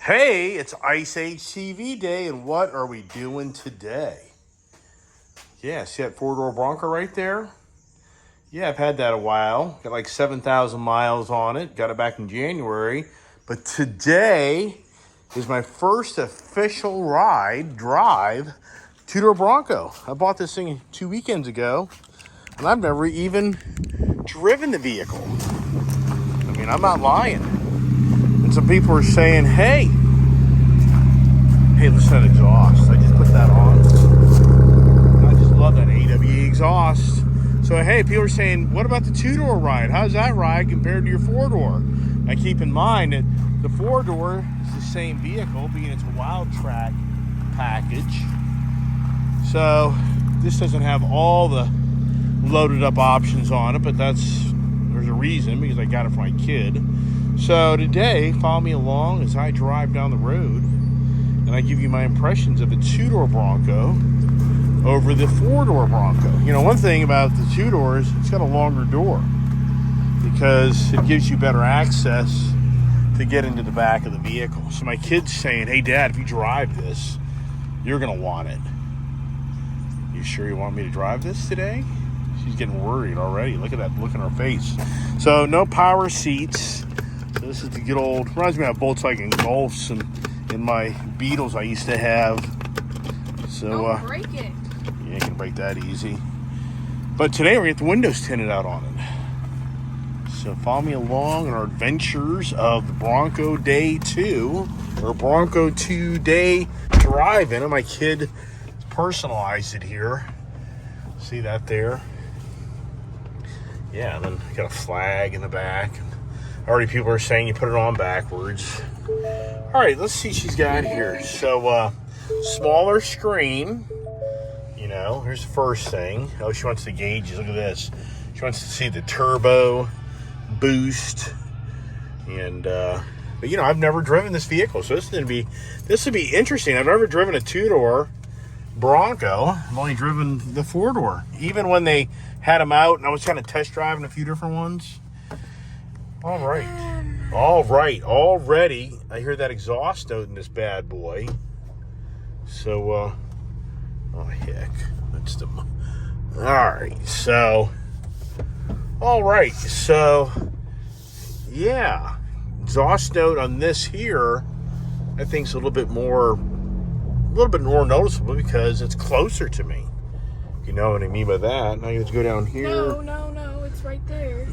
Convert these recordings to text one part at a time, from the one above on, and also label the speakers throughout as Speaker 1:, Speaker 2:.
Speaker 1: Hey, it's Ice Age TV Day, and what are we doing today? Yeah, see that four-door Bronco right there? Yeah, I've had that a while. Got like 7,000 miles on it. Got it back in January. But today is my first official drive, Tudor Bronco. I bought this thing 2 weekends ago, and I've never even driven the vehicle. I mean, I'm not lying. And some people are saying, hey, listen to that exhaust. I just put that on. I just love that AWE exhaust. So, hey, people are saying, what about the two-door ride? How's that ride compared to your four-door? Now, keep in mind that the four-door is the same vehicle, being it's a Wild Track package. So, this doesn't have all the loaded-up options on it, but there's a reason, because I got it for my kid. So, today, follow me along as I drive down the road, and I give you my impressions of the two-door Bronco over the four-door Bronco. You know, one thing about the two-door is it's got a longer door because it gives you better access to get into the back of the vehicle. So my kid's saying, hey, Dad, if you drive this, you're going to want it. You sure you want me to drive this today? She's getting worried already. Look at that look in her face. So no power seats. So this is the good old, reminds me of Volkswagen Golfs and in my Beetles I used to have. So
Speaker 2: don't break it.
Speaker 1: Yeah, you can break that easy. But today we're going to get the windows tinted out on it. So follow me along in our adventures of the Bronco Day 2, or Bronco 2 Day drive-in. And my kid personalized it here. See that there? Yeah, and then got a flag in the back. Already people are saying you put it on backwards. All right, let's see what she's got here. So, smaller screen. You know, here's the first thing. Oh, she wants the gauges. Look at this. She wants to see the turbo, boost, and but you know, I've never driven this vehicle, so this would be interesting. I've never driven a two-door Bronco. I've only driven the four-door. Even when they had them out, and I was kind of test driving a few different ones. All right. Already, I hear that exhaust note in this bad boy. So, oh heck, that's the. All right, so, yeah, exhaust note on this here, I think is a little bit more noticeable because it's closer to me. You know what I mean by that? Now you have to go down here.
Speaker 2: No, it's right there.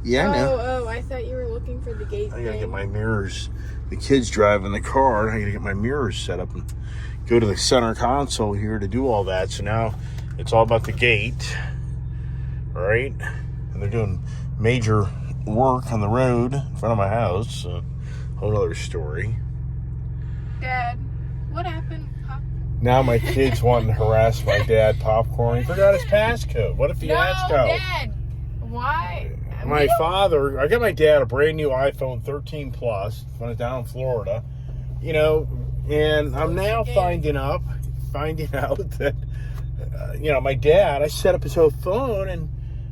Speaker 1: Yeah, I know.
Speaker 2: Oh, I thought you were looking for the gate.
Speaker 1: I gotta get my mirrors. The kid's driving the car, and I gotta get my mirrors set up and go to the center console here to do all that. So now it's all about the gate, right? And they're doing major work on the road in front of my house. Whole other story.
Speaker 2: Dad, what happened?
Speaker 1: Now my kid's wanting to harass my dad. Popcorn. He forgot his passcode. What if he asked
Speaker 2: No, Dad. Why?
Speaker 1: I got my dad a brand new iPhone 13 Plus when I was down in Florida, you know, and I'm now finding out that, you know, my dad, I set up his whole phone and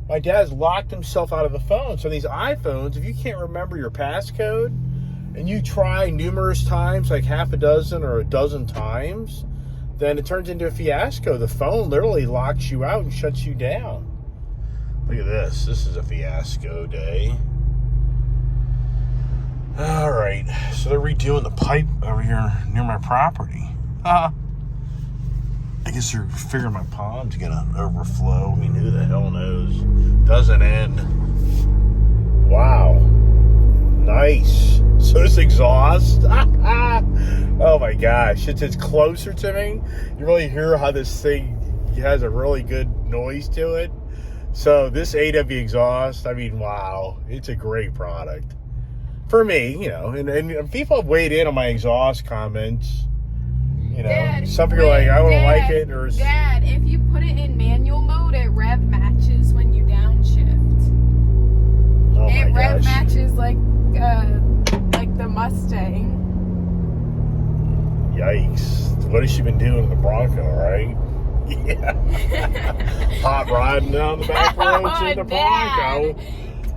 Speaker 1: my dad's locked himself out of the phone. So these iPhones, if you can't remember your passcode and you try numerous times, like half a dozen or a dozen times, then it turns into a fiasco. The phone literally locks you out and shuts you down. Look at this. This is a fiasco day. All right. So they're redoing the pipe over here near my property. I guess they're figuring my pond's going to overflow. I mean, who the hell knows? Doesn't end. Wow. Nice. So this exhaust. Oh, my gosh. It's closer to me. You really hear how this thing has a really good noise to it. So this AW exhaust, I mean, wow, it's a great product for me, you know, and people have weighed in on my exhaust comments, you know.
Speaker 2: Dad,
Speaker 1: some people are like, I don't like it. Or
Speaker 2: Dad, if you put it in manual mode, it rev matches when you downshift.
Speaker 1: Oh my
Speaker 2: It rev
Speaker 1: gosh.
Speaker 2: matches like the Mustang.
Speaker 1: Yikes. What has she been doing in the Bronco, right? Yeah. Hot riding down the back roads in the Bronco.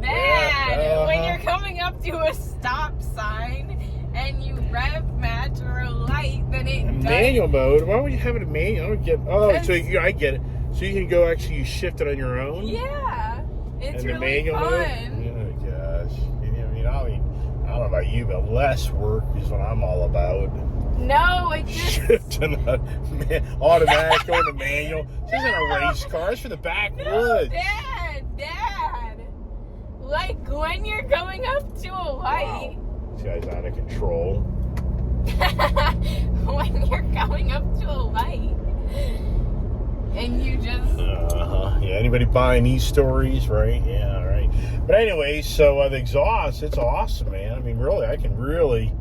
Speaker 2: Dad, when you're coming up to a stop sign and you rev match or a light, then it does.
Speaker 1: Manual mode? Why would you have it in manual? I don't get. Oh, so I get it. So you can go actually shift it on your own.
Speaker 2: Yeah, it's
Speaker 1: and
Speaker 2: really
Speaker 1: the manual
Speaker 2: fun.
Speaker 1: Mode? Oh gosh. I don't know about you, but less work is what I'm all about.
Speaker 2: No, it just
Speaker 1: Shifting automatic going to manual. This isn't a race car. It's for the backwoods.
Speaker 2: Dad. Like when you're going up to a light.
Speaker 1: Wow. This guy's out of control.
Speaker 2: When you're going up to a light, and you just.
Speaker 1: Yeah. Anybody buying these stories, right? Yeah. Right. But anyway, so the exhaust, it's awesome, man. I mean, really, I can really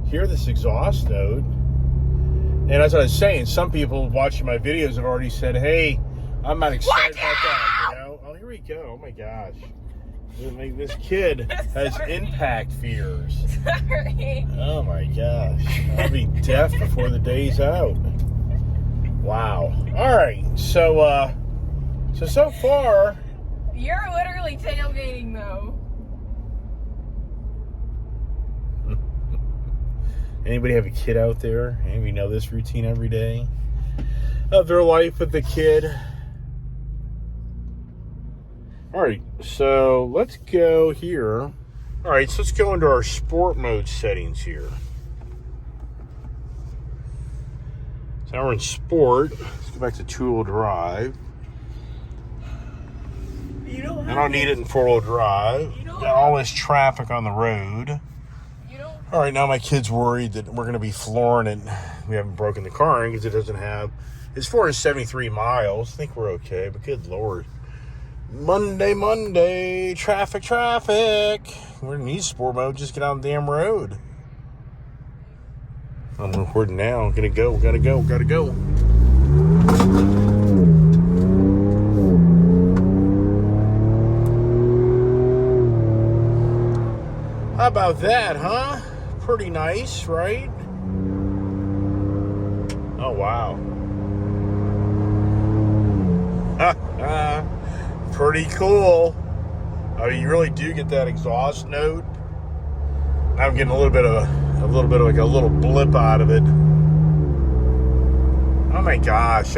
Speaker 1: hear this exhaust note. And as I was saying, some people watching my videos have already said, hey, I'm not excited about that, you know? Oh, here we go. Oh, my gosh. This kid has impact fears.
Speaker 2: Sorry.
Speaker 1: Oh, my gosh. I'll be deaf before the day's out. Wow. All right. So far...
Speaker 2: You're literally tailgating, though.
Speaker 1: Anybody have a kid out there? Anybody know this routine every day of their life with the kid? All right, so let's go here. All right, so let's go into our sport mode settings here. So now we're in sport. Let's go back to two-wheel drive. I don't need it in four-wheel drive. Got all this traffic on the road. All right, now my kid's worried that we're going to be flooring it. We haven't broken the car in because it doesn't have... It's 473 miles. I think we're okay, but good Lord. Monday, traffic. We're in sport mode. Just get on the damn road. I'm recording now. Gotta go. How about that, huh? Pretty nice, right? Oh, wow. Pretty cool. I mean, you really do get that exhaust note. I'm getting a little bit of like a little blip out of it. Oh my gosh,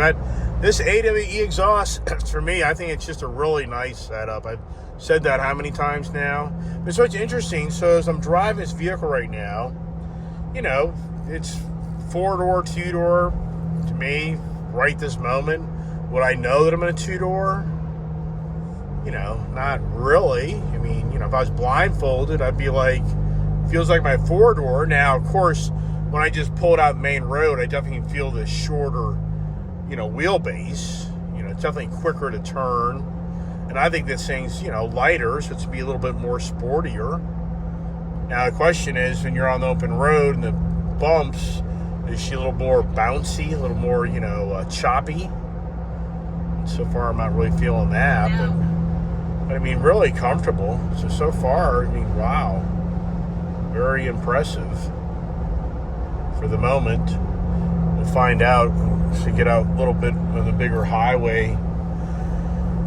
Speaker 1: this AWE exhaust for me, I think it's just a really nice setup. I've said that how many times now? But so it's interesting. So as I'm driving this vehicle right now, you know, it's 4-door, 2-door. To me, right this moment, would I know that I'm in a 2-door? You know, not really. I mean, you know, if I was blindfolded, I'd be like, feels like my 4-door. Now, of course, when I just pulled out main road, I definitely feel the shorter, you know, wheelbase. You know, it's definitely quicker to turn. And I think this thing's, you know, lighter, so it's be a little bit more sportier. Now, the question is, when you're on the open road and the bumps, is she a little more bouncy, a little more, you know, choppy? So far, I'm not really feeling that.
Speaker 2: No.
Speaker 1: But I mean, really comfortable. So far, I mean, wow. Very impressive for the moment. We'll find out as we get out a little bit of the bigger highway.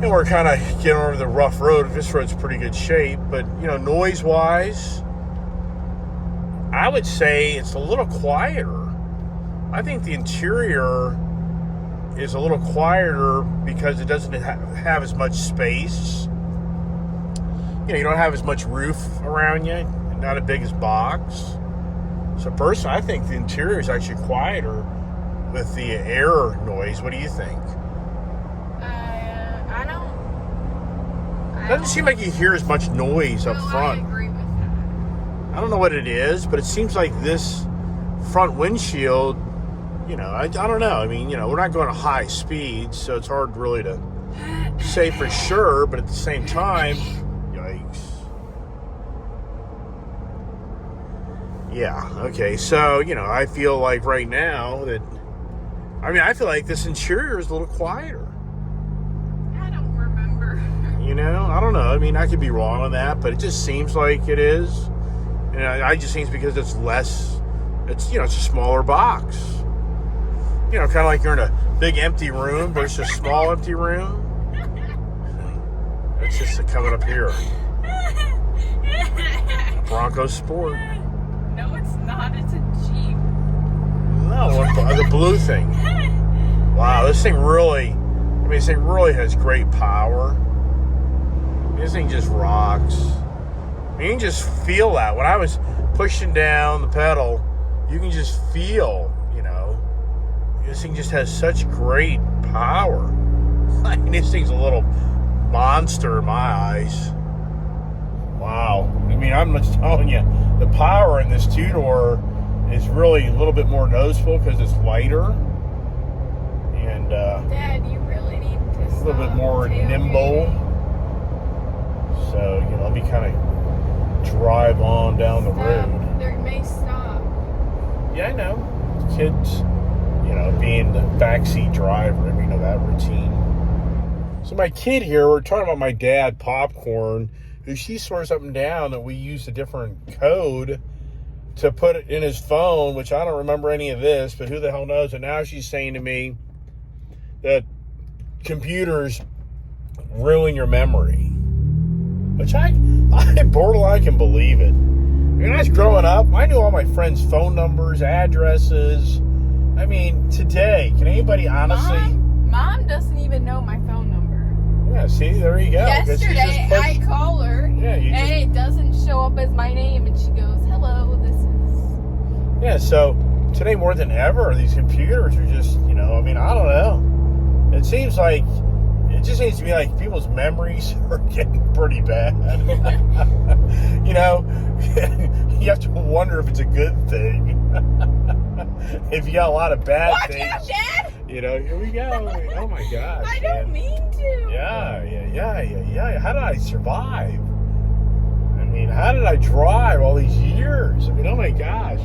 Speaker 1: And we're kind of getting over the rough road. This road's pretty good shape. But, you know, noise-wise, I would say it's a little quieter. I think the interior is a little quieter because it doesn't have as much space. You know, you don't have as much roof around you. Not as big as box. So personally, I think the interior is actually quieter with the air noise. What do you think?
Speaker 2: I don't.
Speaker 1: Doesn't seem like you hear as much noise up front.
Speaker 2: I agree with that.
Speaker 1: I don't know what it is, but it seems like this front windshield, you know, I don't know. I mean, you know, we're not going at high speeds, so it's hard really to say for sure, but at the same time, yikes. Yeah, okay, so, you know, I feel like right now that, I mean, I feel like this interior is a little quieter.
Speaker 2: I don't remember.
Speaker 1: You know, I don't know. I mean, I could be wrong on that, but it just seems like it is. And I just think it's because it's less, it's, you know, it's a smaller box. You know, kind of like you're in a big empty room versus a small empty room. It's just coming up here. Bronco Sport.
Speaker 2: No, it's not. not. It's a Jeep.
Speaker 1: No, the blue thing. Wow, this thing really, this thing really has great power. This thing just rocks. You can just feel that. When I was pushing down the pedal, you can just feel, this thing just has such great power. I mean, this thing's a little monster in my eyes. Wow. I mean, I'm just telling you, the power in this two-door is really a little bit more noticeable because it's lighter. And
Speaker 2: Dad, you really need to
Speaker 1: a little bit more nimble. So, let me kind of drive on down the road.
Speaker 2: They may stop.
Speaker 1: Yeah, I know. Kids, being the backseat driver, that routine. So my kid here, we're talking about my dad, Popcorn, who she swears up and down that we used a different code to put it in his phone, which I don't remember any of this, but who the hell knows? And now she's saying to me that computers ruin your memory, which I borderline can believe it. When I was growing up, I knew all my friends' phone numbers, addresses. I mean, today, can anybody honestly...
Speaker 2: Mom doesn't even know my phone number.
Speaker 1: Yeah, see, there you go.
Speaker 2: Yesterday, I call her, and it doesn't show up as my name, and she goes, hello, this is...
Speaker 1: Yeah, so today more than ever, these computers are just, I don't know. It seems like, it just seems to me like people's memories are getting pretty bad. You have to wonder if it's a good thing. If you got a lot of bad things.
Speaker 2: Watch out, Dad!
Speaker 1: Here we go. Oh my gosh.
Speaker 2: I don't mean to.
Speaker 1: Yeah. How did I survive? How did I drive all these years? Oh my gosh.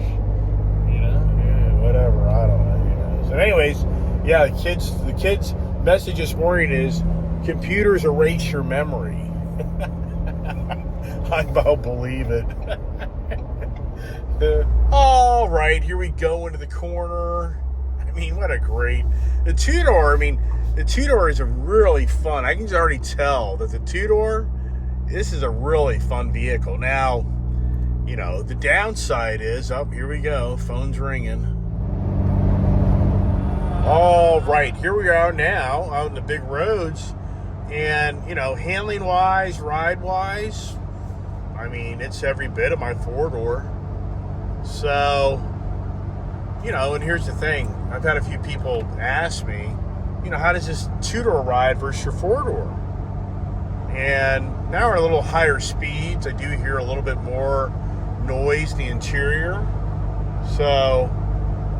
Speaker 1: Whatever. I don't know. So anyways, yeah, the kids' message this morning is computers erase your memory. I about believe it. All right, here we go into the corner. What a great... The two-door, the two-door is a really fun... I can already tell that the two-door, this is a really fun vehicle. Now, the downside is... Oh, here we go. Phone's ringing. All right, here we are now out in the big roads. And, handling-wise, ride-wise, it's every bit of my four-door. So, and here's the thing. I've had a few people ask me, how does this two-door ride versus your four-door? And now we're at a little higher speeds. I do hear a little bit more noise in the interior. So,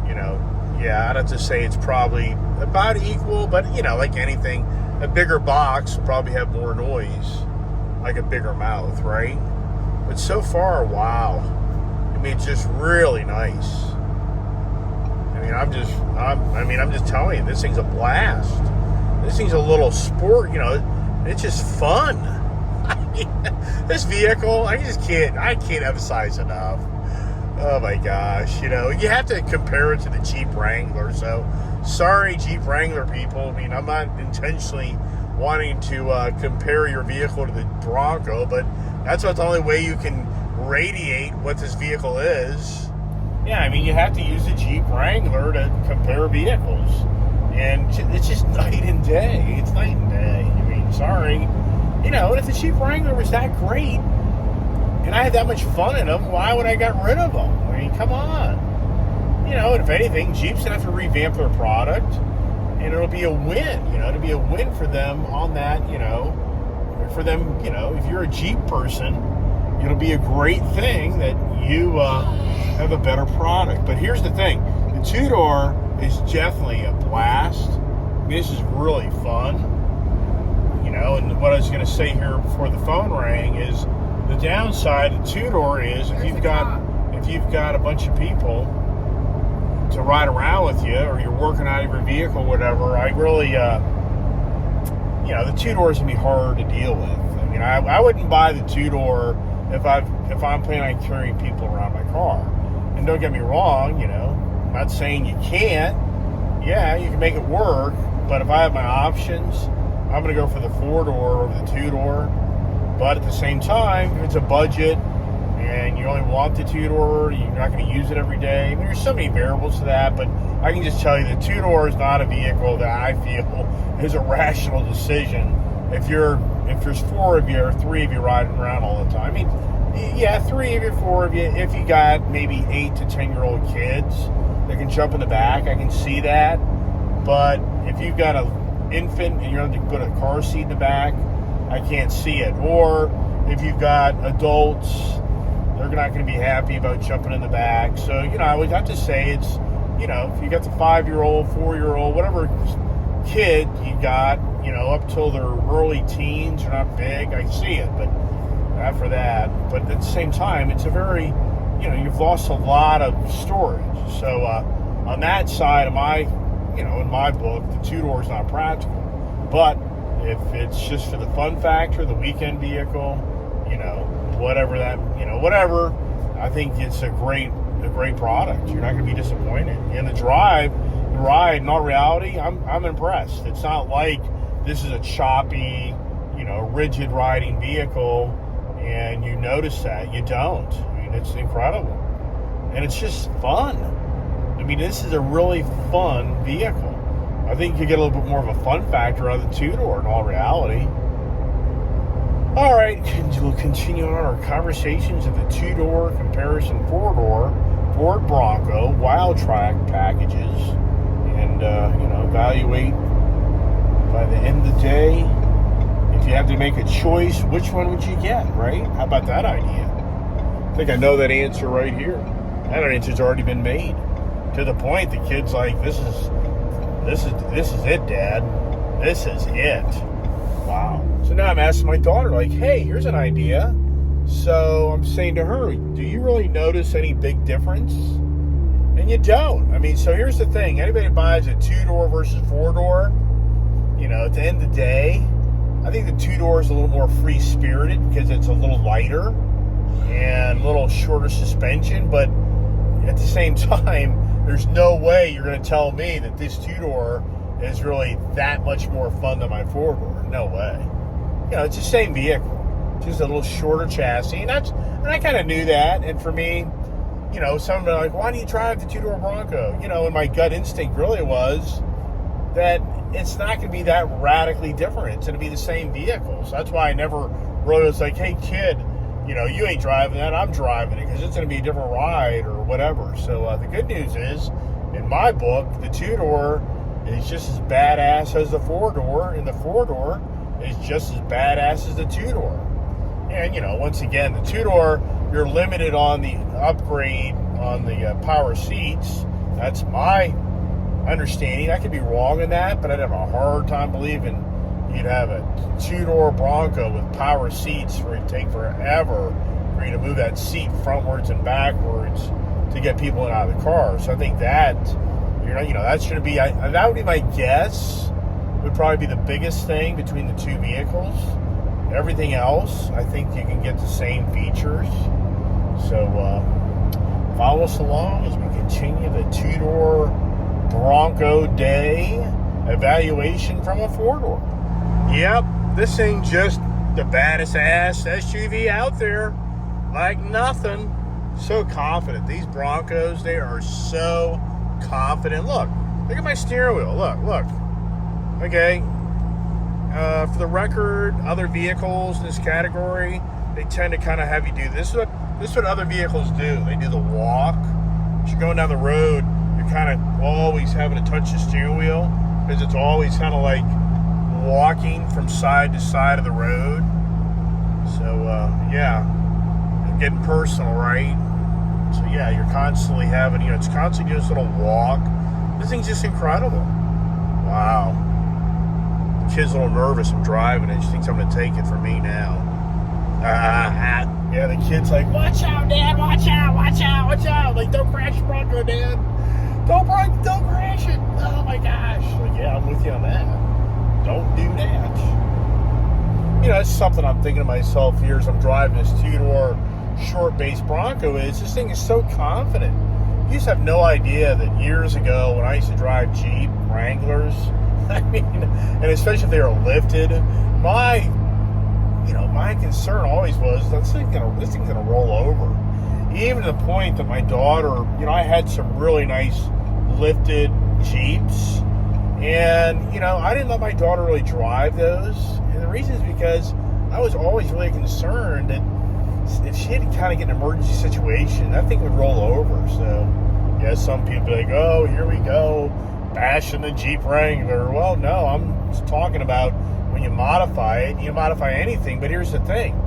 Speaker 1: I'd have to say it's probably about equal, but, like anything, a bigger box will probably have more noise, like a bigger mouth, right? But so far, wow. It's just really nice. I'm just telling you, this thing's a blast. This thing's a little sport, it's just fun. This vehicle, I can't emphasize enough. Oh my gosh, you have to compare it to the Jeep Wrangler. So, sorry, Jeep Wrangler people. I'm not intentionally wanting to compare your vehicle to the Bronco, but that's about the only way you can radiate what this vehicle is. Yeah, you have to use the Jeep Wrangler to compare vehicles. And it's just night and day. It's night and day. Sorry. And if the Jeep Wrangler was that great, and I had that much fun in them, why would I get rid of them? Come on. And if anything, Jeep's going to have to revamp their product, and it'll be a win. It'll be a win for them on that, for them, if you're a Jeep person, it'll be a great thing that you have a better product. But here's the thing. The two-door is definitely a blast. This is really fun. And what I was going to say here before the phone rang is the downside of the two-door is if you've got a bunch of people to ride around with you, or you're working out of your vehicle, whatever, I really, the two-door is going to be hard to deal with. I wouldn't buy the two-door if I'm planning on carrying people around my car. And don't get me wrong, I'm not saying you can't. Yeah, you can make it work, but if I have my options, I'm going to go for the four-door over the two-door. But at the same time, if it's a budget and and you only want the two-door, you're not going to use it every day. I mean, there's so many variables to that, but I can just tell you the two-door is not a vehicle that I feel is a rational decision if there's 4 of you or 3 of you riding around all the time. I mean, yeah, 3 of you, 4 of you, if you got maybe 8 to 10-year-old kids that can jump in the back, I can see that. But if you've got an infant and you're going to put a car seat in the back, I can't see it. Or if you've got adults, they're not going to be happy about jumping in the back. So, I would have to say it's, if you got the 5-year-old, 4-year-old, whatever kid you got, up till their early teens, are not big, I see it, but after that. But at the same time, it's a very, you've lost a lot of storage. So on that side of my, in my book, the two-door is not practical. But if it's just for the fun factor, the weekend vehicle, whatever that, whatever, I think it's a great product. You're not going to be disappointed. And the ride, in all reality, I'm impressed. It's not like this is a choppy, rigid riding vehicle, and you notice that. You don't. I mean, it's incredible. And it's just fun. I mean, this is a really fun vehicle. I think you get a little bit more of a fun factor out of the two-door in all reality. All right, we'll continue on our conversations of the two-door comparison four-door Ford Bronco wild track packages, and evaluate by the end of the day. If you have to make a choice, which one would you get? Right? How about that idea? I think I know that answer right here. That answer's already been made. To the point, the kid's like, "This is it, Dad. This is it." Wow. So now I'm asking my daughter, like, "Hey, here's an idea." So I'm saying to her, "Do you really notice any big difference?" And you don't. I mean, so here's the thing: anybody that buys a two-door versus four-door, at the end of the day, I think the two-door is a little more free-spirited because it's a little lighter and a little shorter suspension. But at the same time, there's no way you're going to tell me that this two-door is really that much more fun than my four-door. No way. It's the same vehicle, just a little shorter chassis. And I kind of knew that. And for me, some are like, "Why do you drive the two-door Bronco?" And my gut instinct really was that it's not going to be that radically different. It's going to be the same vehicle. So that's why I never really was like, "Hey, kid, you ain't driving that. I'm driving it because it's going to be a different ride or whatever." So the good news is, in my book, the two-door is just as badass as the four-door, and the four-door is just as badass as the two-door. And, once again, the two-door, you're limited on the upgrade on the power seats. That's my understanding. I could be wrong in that, but I'd have a hard time believing you'd have a two-door Bronco with power seats where it'd take forever for you to move that seat frontwards and backwards to get people in and out of the car. So I think that, that's going to be, that would be my guess, would probably be the biggest thing between the two vehicles. Everything else, I think you can get the same features. So follow us along as we continue the two-door Bronco Day evaluation from a four-door. Yep, this thing just the baddest ass SUV out there, like nothing. So confident. These Broncos, they are so confident. Look at my steering wheel. Look. Okay. For the record, other vehicles in this category, they tend to kind of have you do this. This is what other vehicles do. They do the walk. As you're going down the road, you're kind of always having to touch the steering wheel because it's always kind of like walking from side to side of the road. So, getting personal, right? So, you're constantly having, it's constantly doing this little walk. This thing's just incredible. Wow. The kid's a little nervous. I'm driving it. She thinks I'm going to take it from me now. The kid's like, "Watch out, Dad. Watch out. Like, don't crash the Bronco, Dad. Don't crash it. Oh, my gosh." Like, I'm with you on that. Don't do that. It's something I'm thinking to myself here as I'm driving this two-door short-based Bronco is this thing is so confident. You just have no idea that years ago when I used to drive Jeep Wranglers, and especially if they were lifted, my concern always was this thing's gonna roll over. even to the point that my daughter, I had some really nice lifted Jeeps, and, I didn't let my daughter really drive those. And the reason is because I was always really concerned that if she had to kind of get an emergency situation, that thing would roll over. So, some people be like, oh, here we go, bashing the Jeep Wrangler. Well, no, I'm just talking about when you modify it, you modify anything. But here's the thing.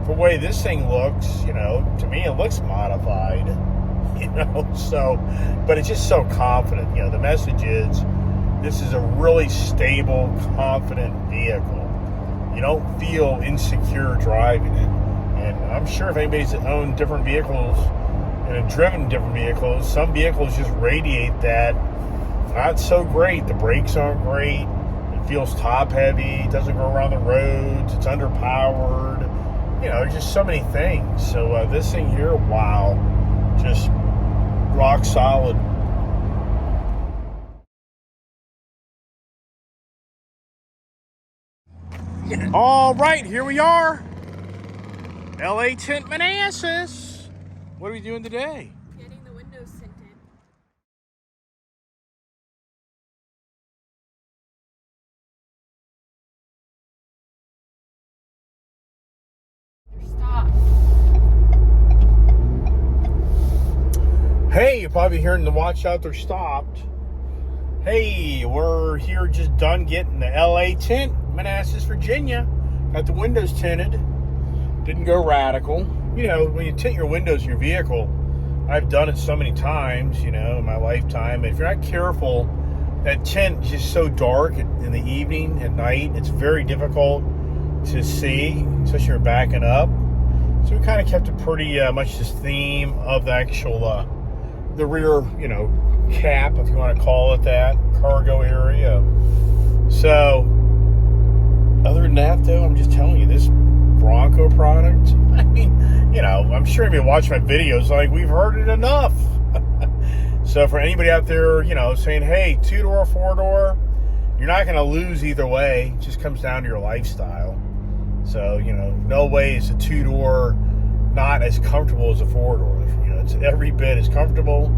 Speaker 1: For the way this thing looks, to me it looks modified, so, but it's just so confident. The message is, this is a really stable, confident vehicle. You don't feel insecure driving it. And I'm sure if anybody's owned different vehicles and have driven different vehicles, some vehicles just radiate that not so great. The brakes aren't great. It feels top heavy. It doesn't go around the roads. It's underpowered. There's just so many things. So this thing here, wow, just rock solid. All right, here we are. LA Tint Manassas. What are we doing today?
Speaker 2: Getting the windows tinted. They're stopped.
Speaker 1: Hey, you're probably hearing the watch out, they're stopped. Hey, we're here just done getting the LA Tint, Manassas, Virginia. Got the windows tinted. Didn't go radical. When you tint your windows in your vehicle, I've done it so many times, in my lifetime. If you're not careful, that tint is just so dark in the evening, at night. It's very difficult to see, especially if you're backing up. So we kind of kept it pretty much this theme of the actual, the rear, cap, if you want to call it that, cargo area. So, other than that, though, I'm just telling you, this Bronco product, I mean, I'm sure if you watch my videos, like, we've heard it enough. So for anybody out there, saying, hey, two-door, four-door, you're not going to lose either way. It just comes down to your lifestyle. So, no way is a two-door not as comfortable as a four-door. It's every bit as comfortable.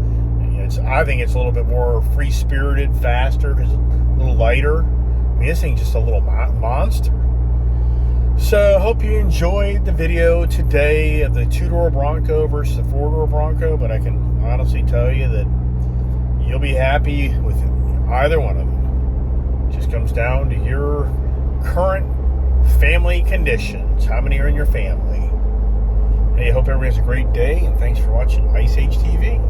Speaker 1: I think it's a little bit more free-spirited, faster, because it's a little lighter. I mean, this thing's just a little monster. So, hope you enjoyed the video today of the two-door Bronco versus the four-door Bronco, but I can honestly tell you that you'll be happy with either one of them. It just comes down to your current family conditions. How many are in your family? Hey, I hope everybody has a great day, and thanks for watching Ice Age TV.